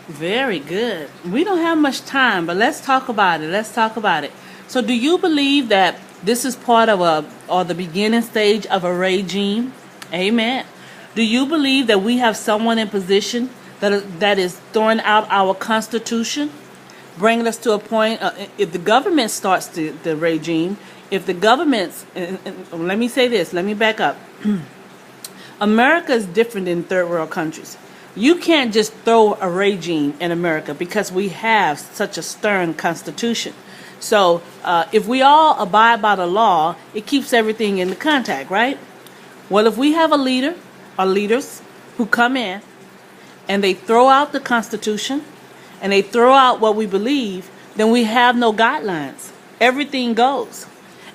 Very good. We don't have much time, but let's talk about it. Let's talk about it. So, do you believe that this is part of or the beginning stage of a regime? Amen. Do you believe that we have someone in position that is throwing out our Constitution, bringing us to a point? If the government starts the regime, if the government's, and let me say this, let me back up. America is different than third world countries. You can't just throw a regime in America because we have such a stern constitution. So if we all abide by the law, it keeps everything in the contact, right? Well, if we have a leader or leaders who come in and they throw out the Constitution and they throw out what we believe, then we have no guidelines. Everything goes.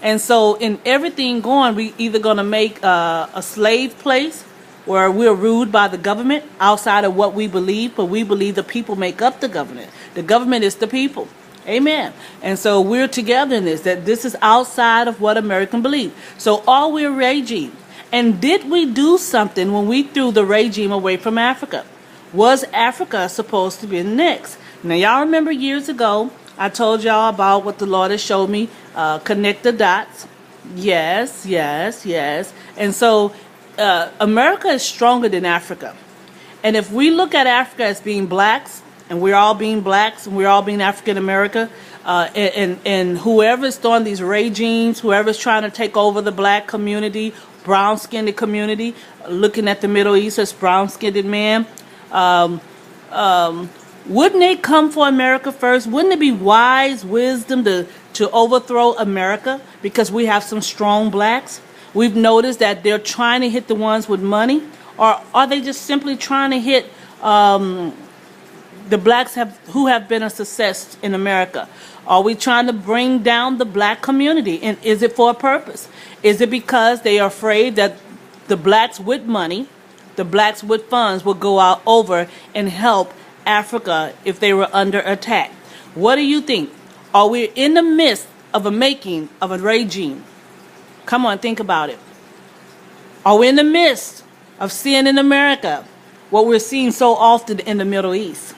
And so in everything going, we either going to make a slave place where we're ruled by the government outside of what we believe, but we believe the people make up the government. The government is the people. Amen. And so we're together in this, that this is outside of what Americans believe. So are we a regime? And did we do something when we threw the regime away from Africa? Was Africa supposed to be next? Now, y'all remember years ago, I told y'all about what the Lord has showed me, connect the dots. Yes, yes, yes. And so America is stronger than Africa. And if we look at Africa as being blacks, and we're all being blacks, and we're all being African America, and whoever's throwing these regimes, whoever's trying to take over the black community, brown-skinned community, looking at the Middle East as brown-skinned man, wouldn't they come for America first? Wouldn't it be wise wisdom to overthrow America because we have some strong blacks? We've noticed that they're trying to hit the ones with money, or are they just simply trying to hit the blacks who have been a success in America? Are we trying to bring down the black community, and is it for a purpose? Is it because they are afraid that the blacks with money, the blacks with funds will go out over and help Africa if they were under attack? What do you think? Are we in the midst of a making of a regime? Come on, think about it. Are we in the midst of seeing in America what we're seeing so often in the Middle East?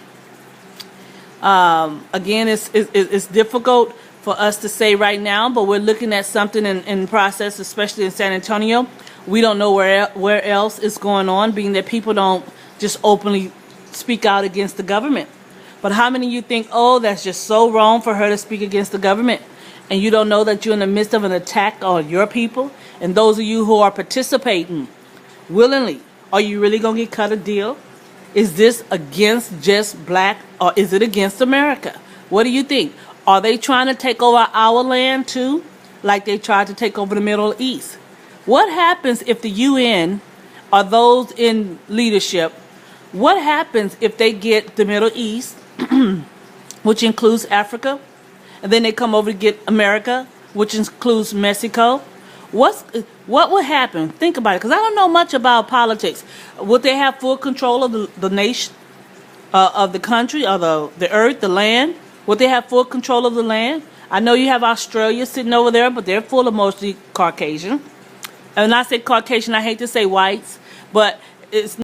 Again, it's difficult for us to say right now, but we're looking at something in process, especially in San Antonio. We don't know where else is going on, being that people don't just openly speak out against the government. But how many of you think, oh, that's just so wrong for her to speak against the government? And you don't know that you're in the midst of an attack on your people? And those of you who are participating willingly, are you really going to get cut a deal? Is this against just black, or is it against America? What do you think? Are they trying to take over our land too, like they tried to take over the Middle East? What happens if the UN or those in leadership, what happens if they get the Middle East, which includes Africa, and then they come over to get America, which includes Mexico? What would happen? Think about it, because I don't know much about politics. Would they have full control of the nation, of the country, or the earth, the land? Would they have full control of the land? I know you have Australia sitting over there, but they're full of mostly Caucasian. And when I say Caucasian, I hate to say whites, but it's